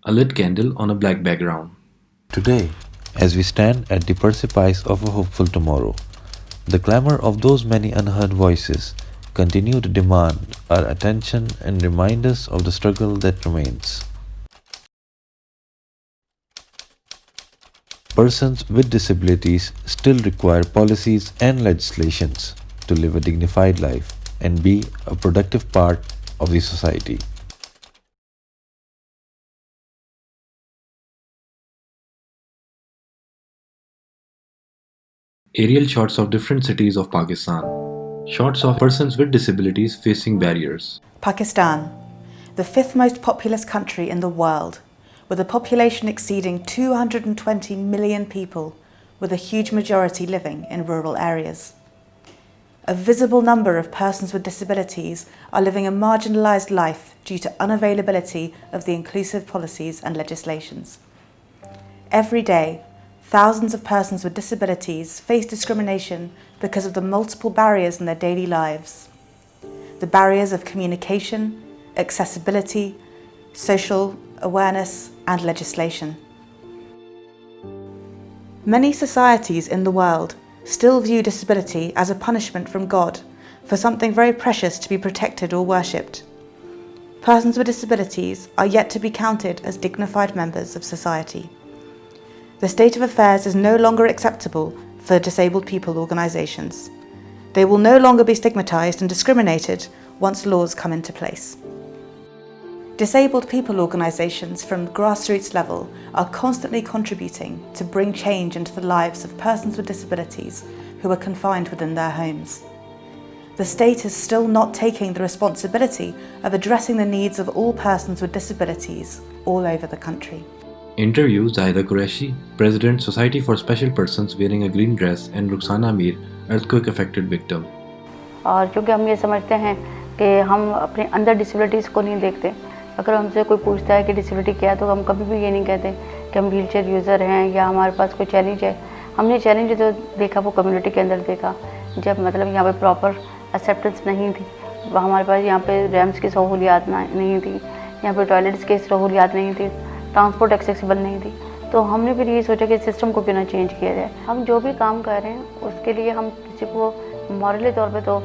A lit candle on a black background. Today, as we stand at the precipice of a hopeful tomorrow, the clamor of those many unheard voices continue to demand our attention and remind us of the struggle that remains. Persons with disabilities still require policies and legislations to live a dignified life and be a productive part of the society. Aerial shots of different cities of Pakistan. Shots of persons with disabilities facing barriers. Pakistan, the fifth most populous country in the world, with a population exceeding 220 million people, with a huge majority living in rural areas. A visible number of persons with disabilities are living a marginalised life due to unavailability of the inclusive policies and legislations. Every day, thousands of persons with disabilities face discrimination because of the multiple barriers in their daily lives. The barriers of communication, accessibility, social awareness, and legislation. Many societies in the world still view disability as a punishment from God for something very precious to be protected or worshipped. Persons with disabilities are yet to be counted as dignified members of society. The state of affairs is no longer acceptable for disabled people organisations. They will no longer be stigmatised and discriminated once laws come into place. Disabled people organisations from grassroots level are constantly contributing to bring change into the lives of persons with disabilities who are confined within their homes. The state is still not taking the responsibility of addressing the needs of all persons with disabilities all over the country. Interview Zahida Qureshi, President Society for Special Persons wearing a green dress, and Ruxana Mir, earthquake affected victim. और क्योंकि हम ये समझते हैं कि हम अपने अंदर डिसेबिलिटीज़ को नहीं देखते, अगर हमसे कोई पूछता है कि डिसेबिलिटी क्या है तो हम कभी भी ये नहीं कहते कि हम व्हीलचेयर यूज़र हैं या हमारे पास कोई चैलेंज है। हमने चैलेंज जो देखा वो कम्युनिटी के अंदर देखा, जब मतलब यहाँ पे प्रॉपर एक्सेप्टेंस नहीं थी, हमारे पास यहाँ पे रैम्स की सहूलियात नहीं थी, यहाँ पे टॉयलेट्स की सहूलियात नहीं थी, ट्रांसपोर्ट एक्सेसिबल नहीं थी, तो हमने फिर ये सोचा कि सिस्टम को क्यों ना चेंज किया जाए। हम जो भी काम कर रहे हैं उसके लिए हम किसी को मॉरली तौर पे तो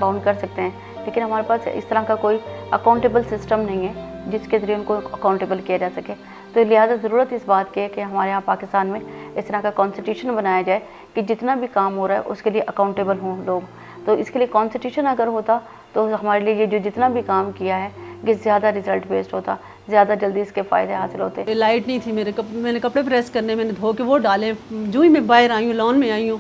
बाउंड कर सकते हैं, लेकिन हमारे पास इस तरह का कोई अकाउंटेबल सिस्टम नहीं है जिसके ज़रिए उनको अकाउंटेबल किया जा सके। तो लिहाजा ज़रूरत इस बात की है कि हमारे यहाँ पाकिस्तान में इस तरह का कॉन्स्टिट्यूशन बनाया जाए कि जितना भी काम हो रहा है उसके लिए अकाउंटेबल हों लोग। तो इसके लिए कॉन्स्टिट्यूशन अगर होता तो हमारे लिए ये जो जितना भी काम किया है कि ज़्यादा रिजल्ट बेस्ड होता, ज़्यादा जल्दी इसके फ़ायदे हासिल होते। लाइट नहीं थी मैंने कपड़े प्रेस करने, मैंने धो के वो डाले, जूँ ही मैं बाहर आई हूँ, लॉन में आई हूँ,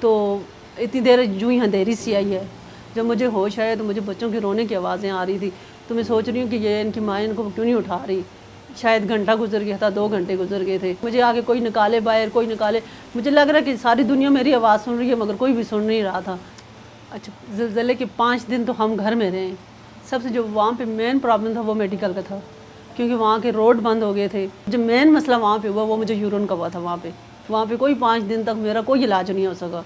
तो इतनी देर जूँ ही अंधेरी सी आई है। जब मुझे होश आया तो मुझे बच्चों की रोने की आवाज़ें आ रही थी, तो मैं सोच रही हूँ कि ये इनकी माँ इनको क्यों नहीं उठा रही। शायद घंटा गुजर गया था, 2 घंटे गुजर गए थे, मुझे आगे कोई निकाले बाहर, कोई निकाले। मुझे लग रहा है कि सारी दुनिया मेरी आवाज़ सुन रही है मगर कोई भी सुन नहीं रहा था। अच्छा, ज़िलज़ले के 5 दिन तो हम घर में रहे। सबसे जो वहाँ पे मेन प्रॉब्लम था वो मेडिकल का था, क्योंकि वहाँ के रोड बंद हो गए थे। जो मेन मसला वहाँ पे हुआ वो मुझे यूरिन का हुआ था। वहाँ पे कोई 5 दिन तक मेरा कोई इलाज नहीं हो सका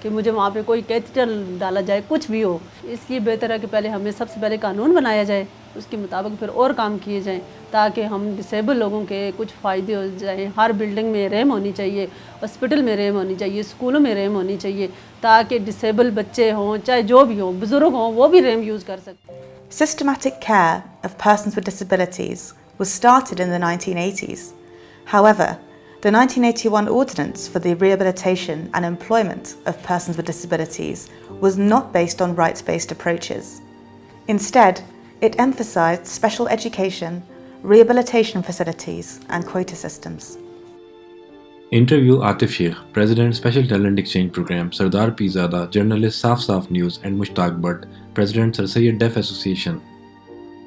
कि मुझे वहाँ पे कोई कैथेटर डाला जाए, कुछ भी हो। इसलिए बेहतर है कि पहले हमें सबसे पहले कानून बनाया जाए, उसके मुताबिक फिर और काम किए जाएं, ताकि हम डिसेबल लोगों के कुछ फ़ायदे हो जाएं। हर बिल्डिंग में रैम होनी चाहिए, हॉस्पिटल में रैम होनी चाहिए, स्कूलों में रैम होनी चाहिए, ताकि डिसेबल बच्चे हों चाहे जो भी हों, बुज़ुर्ग हों, वो भी रैम यूज़ कर सकें। Systematic care of persons with disabilities was started in the 1980s. However, the 1981 Ordinance for the Rehabilitation and Employment of Persons with Disabilities was not based on rights-based approaches. Instead, it emphasised special education, rehabilitation facilities and quota systems. Interview Atif Sheikh, President Special Talent Exchange Program, Sardar Pizada, journalist Saf Saf News, and Mushtaq Butt, President Sir Syed Deaf Association,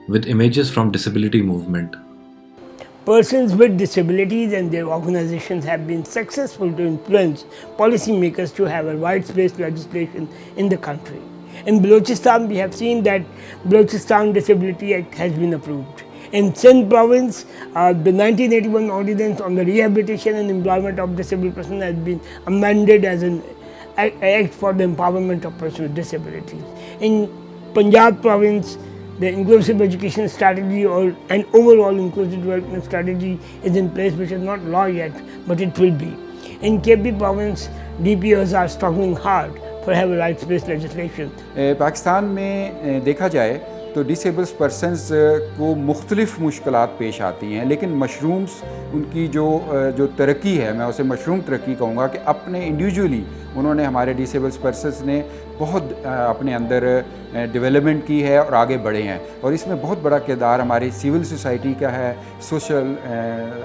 with images from Disability Movement. Persons with disabilities and their organizations have been successful to influence policymakers to have a rights-based legislation in the country. In Balochistan, we have seen that Balochistan Disability Act has been approved. In Sindh province, the 1981 ordinance on the rehabilitation and employment of disabled persons has been amended as an act for the empowerment of persons with disabilities. In Punjab province, the inclusive education strategy or an overall inclusive development strategy is in place, which is not law yet, but it will be. In KP province, DPOs are struggling hard for have rights-based legislation. Pakistan में देखा जाए तो disables persons को मुख्तलिफ मुश्किलात पेश आती हैं, लेकिन मशरूम्स उनकी जो तरक्की है, मैं उसे मशरूम तरक्की कहूँगा कि अपने इंडिविजुअली उन्होंने हमारे डिसेबल्स पर्सनस ने बहुत अपने अंदर डेवलपमेंट की है और आगे बढ़े हैं, और इसमें बहुत बड़ा किरदार हमारी सिविल सोसाइटी का है, सोशल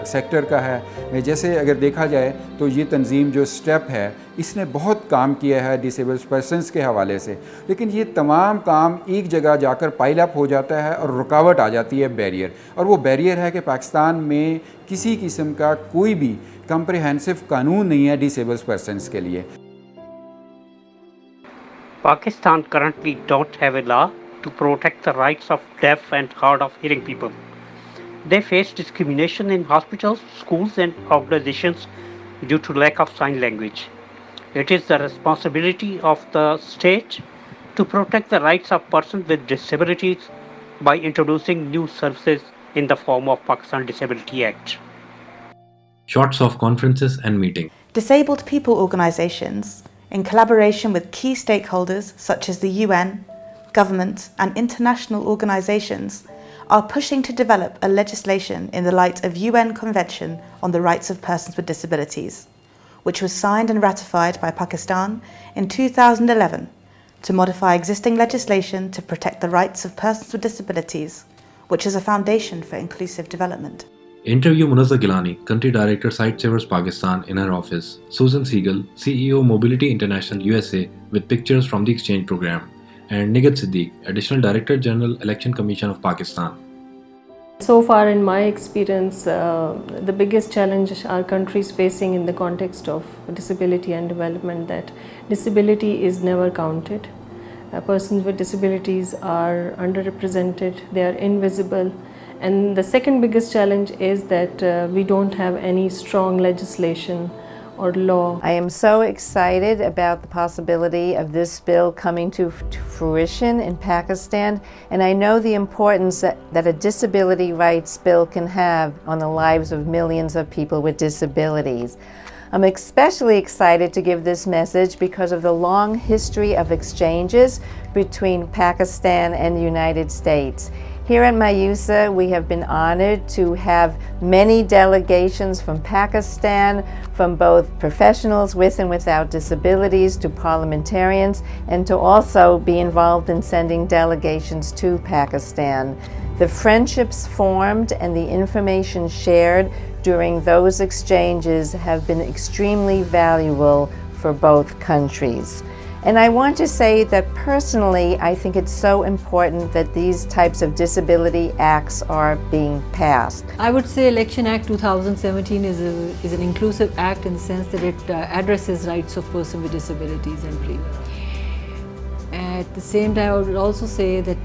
सेक्टर का है। जैसे अगर देखा जाए तो ये तंजीम जो स्टेप है इसने बहुत काम किया है डिसेबल्स पर्सनस के हवाले से, लेकिन ये तमाम काम एक जगह जाकर पाइल अप हो जाता है और रुकावट आ जाती है, बैरियर, और वो बैरियर है कि पाकिस्तान में किसी किस्म का कोई भी कम्प्रिहेंसिव कानून नहीं है डिसेबल्स पर्सनस के लिए। Pakistan currently don't have a law to protect the rights of deaf and hard of hearing people. They face discrimination in hospitals, schools and organizations due to lack of sign language. It is the responsibility of the state to protect the rights of persons with disabilities by introducing new services in the form of Pakistan Disability Act. Shots of conferences and meetings. Disabled people organisations, in collaboration with key stakeholders such as the UN, government and international organisations, are pushing to develop a legislation in the light of UN Convention on the Rights of Persons with Disabilities, which was signed and ratified by Pakistan in 2011 to modify existing legislation to protect the rights of persons with disabilities, which is a foundation for inclusive development. Interview Munazzar Gilani, Country Director Sightsavers Pakistan in her office. Susan Siegel, CEO Mobility International USA with pictures from the exchange program. And Nigat Siddiq, Additional Director General Election Commission of Pakistan. So far in my experience, the biggest challenge our country is facing in the context of disability and development, that disability is never counted. Persons with disabilities are underrepresented, they are invisible. And the second biggest challenge is that we don't have any strong legislation or law. I am so excited about the possibility of this bill coming to fruition in Pakistan, and I know the importance that a disability rights bill can have on the lives of millions of people with disabilities. I'm especially excited to give this message because of the long history of exchanges between Pakistan and the United States. Here at Mayusa, we have been honored to have many delegations from Pakistan, from both professionals with and without disabilities to parliamentarians, and to also be involved in sending delegations to Pakistan. The friendships formed and the information shared during those exchanges have been extremely valuable for both countries. And I want to say that personally, I think it's so important that these types of disability acts are being passed. I would say Election Act 2017 is an inclusive act in the sense that it addresses rights of persons with disabilities and free. At the same time, I would also say that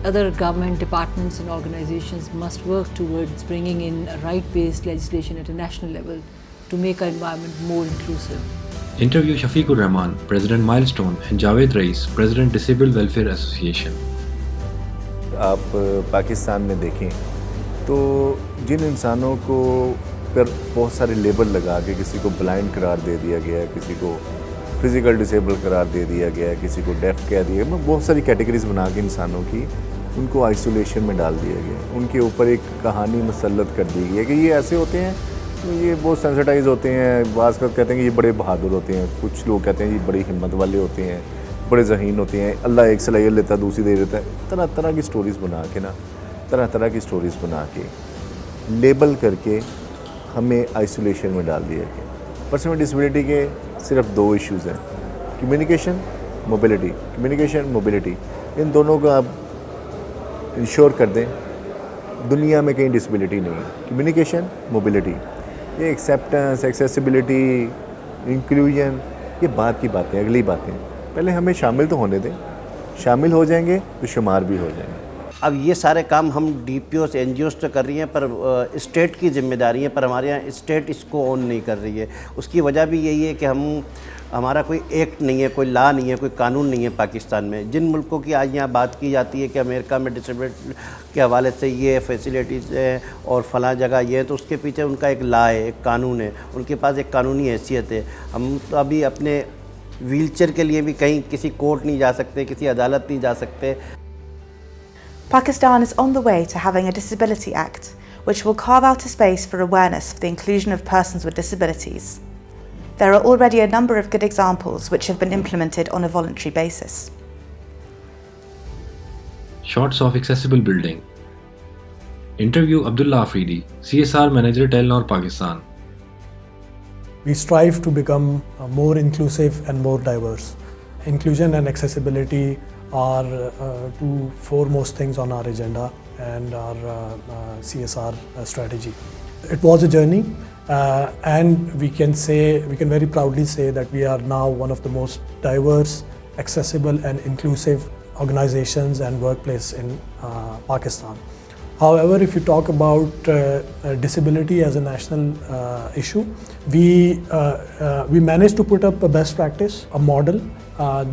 other government departments and organizations must work towards bringing in right-based legislation at a national level to make our environment more inclusive. Interview Shafiqur Rahman, President Milestone, and Javed Rais, President Disabled Welfare Association. आप पाकिस्तान में देखें तो जिन इंसानों को पर बहुत सारे label लगा के किसी को ब्लाइंड करार दे दिया गया है, किसी को फिज़िकल डिसेबल करार दे दिया गया है, किसी को डेफ कह दिया गया, बहुत सारी कैटेगरीज बना के इंसानों की उनको आइसोलेशन में डाल दिया गया। उनके ऊपर एक कहानी मुसल्लत कर दी गई है कि ये ऐसे होते हैं, ये बहुत सेंसिटाइज होते हैं, बाज़ कहते हैं कि ये बड़े बहादुर होते हैं, कुछ लोग कहते हैं ये बड़ी हिम्मत वाले होते हैं, बड़े ज़हीन होते हैं, अल्लाह एक सलाहियत लेता है दूसरी दे देता है। तरह तरह की स्टोरीज़ बना के ना, तरह तरह की स्टोरीज़ बना के लेबल करके हमें आइसोलेशन में डाल दिया गया। पर्सन विद डिसेबिलिटी के सिर्फ दो इश्यूज़ हैं, कम्युनिकेशन, मोबिलिटी। कम्युनिकेशन, मोबिलिटी, इन दोनों को आप इंश्योर कर दें, दुनिया में कहीं डिसेबिलिटी नहीं है। कम्युनिकेशन, मोबिलिटी, ये एक्सेप्टेंस, एक्सेसिबिलिटी, इंक्लूजन, ये बात की बातें, अगली बातें। पहले हमें शामिल तो होने दें, शामिल हो जाएंगे तो शुमार भी हो जाएंगे। अब ये सारे काम हम DPOs NGOs तो कर रही हैं, पर स्टेट की जिम्मेदारी है, पर हमारे यहाँ स्टेट इसको ऑन नहीं कर रही है। उसकी वजह भी यही है कि हमारा कोई एक्ट नहीं है, कोई लॉ नहीं है, कोई कानून नहीं है पाकिस्तान में। जिन मुल्कों की आज यहाँ बात की जाती है कि अमेरिका में डिसेबिलिटी के हवाले से ये फैसिलिटीज़ हैं और फ़लाँ जगह ये है, तो उसके पीछे उनका एक लॉ है, एक कानून है, उनके पास एक कानूनी हैसियत है। हम तो अभी अपने व्हीलचेयर के लिए भी कहीं किसी कोर्ट नहीं जा सकते, किसी अदालत नहीं जा सकते। Pakistan is on the way to having a Disability Act, which will carve out a space for awareness for the inclusion of persons with disabilities. There are already a number of good examples which have been implemented on a voluntary basis. Shots of accessible building. Interview Abdullah Afridi, CSR Manager Telenor Pakistan. We strive to become more inclusive and more diverse. Inclusion and accessibility are two foremost things on our agenda and our CSR strategy. It was a journey, and we can very proudly say that we are now one of the most diverse, accessible and inclusive organizations and workplace in Pakistan. However, if you talk about disability as a national issue, we managed to put up a best practice, a model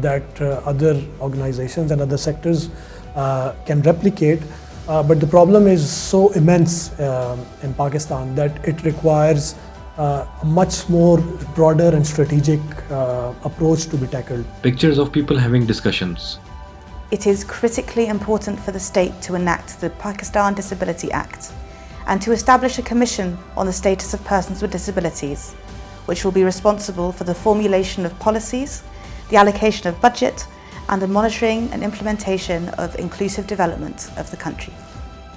that other organizations and other sectors can replicate. But the problem is so immense in Pakistan that it requires a much more broader and strategic approach to be tackled. Pictures of people having discussions. It is critically important for the state to enact the Pakistan Disability Act and to establish a commission on the status of persons with disabilities, which will be responsible for the formulation of policies, the allocation of budget, and the monitoring and implementation of inclusive development of the country.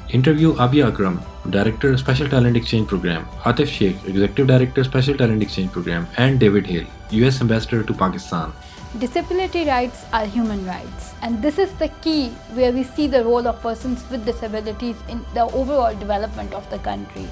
Interview Abia Akram, Director Special Talent Exchange Program, Atif Sheikh, Executive Director Special Talent Exchange Program, and David Hale, US Ambassador to Pakistan. Disability rights are human rights, and this is the key where we see the role of persons with disabilities in the overall development of the country.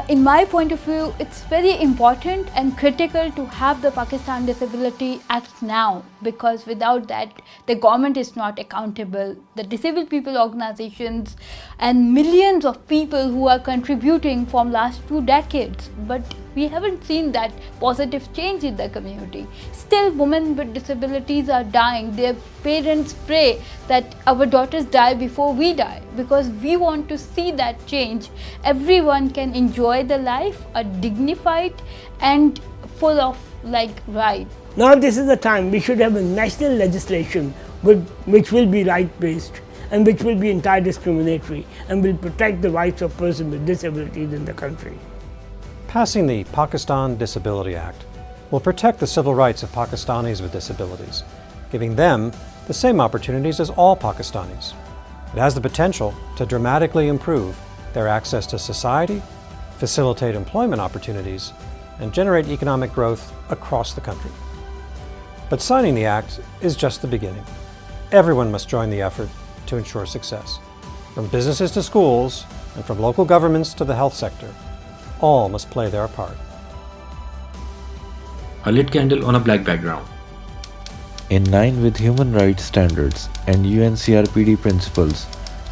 In my point of view, it's very important and critical to have the Pakistan Disability Act now, because without that, the government is not accountable. The disabled people organizations and millions of people who are contributing from last 2 decades, but we haven't seen that positive change in the community. Still, women with disabilities are dying. Their parents pray that our daughters die before we die, because we want to see that change. Everyone can enjoy the life, a dignified and full of right. Now this is the time we should have a national legislation which will be right-based and which will be anti-discriminatory and will protect the rights of persons with disabilities in the country. Passing the Pakistan Disability Act will protect the civil rights of Pakistanis with disabilities, giving them the same opportunities as all Pakistanis. It has the potential to dramatically improve their access to society, facilitate employment opportunities, and generate economic growth across the country. But signing the Act is just the beginning. Everyone must join the effort to ensure success. From businesses to schools, and from local governments to the health sector, all must play their part. A lit candle on a black background. In line with human rights standards and UNCRPD principles,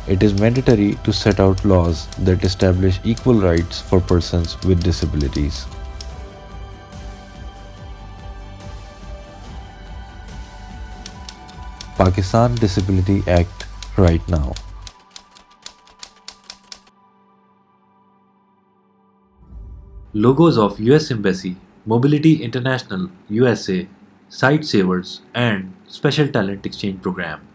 it is mandatory to set out laws that establish equal rights for persons with disabilities. Pakistan Disability Act right now. Logos of US Embassy, Mobility International, USA, Sightsavers, and Special Talent Exchange Program.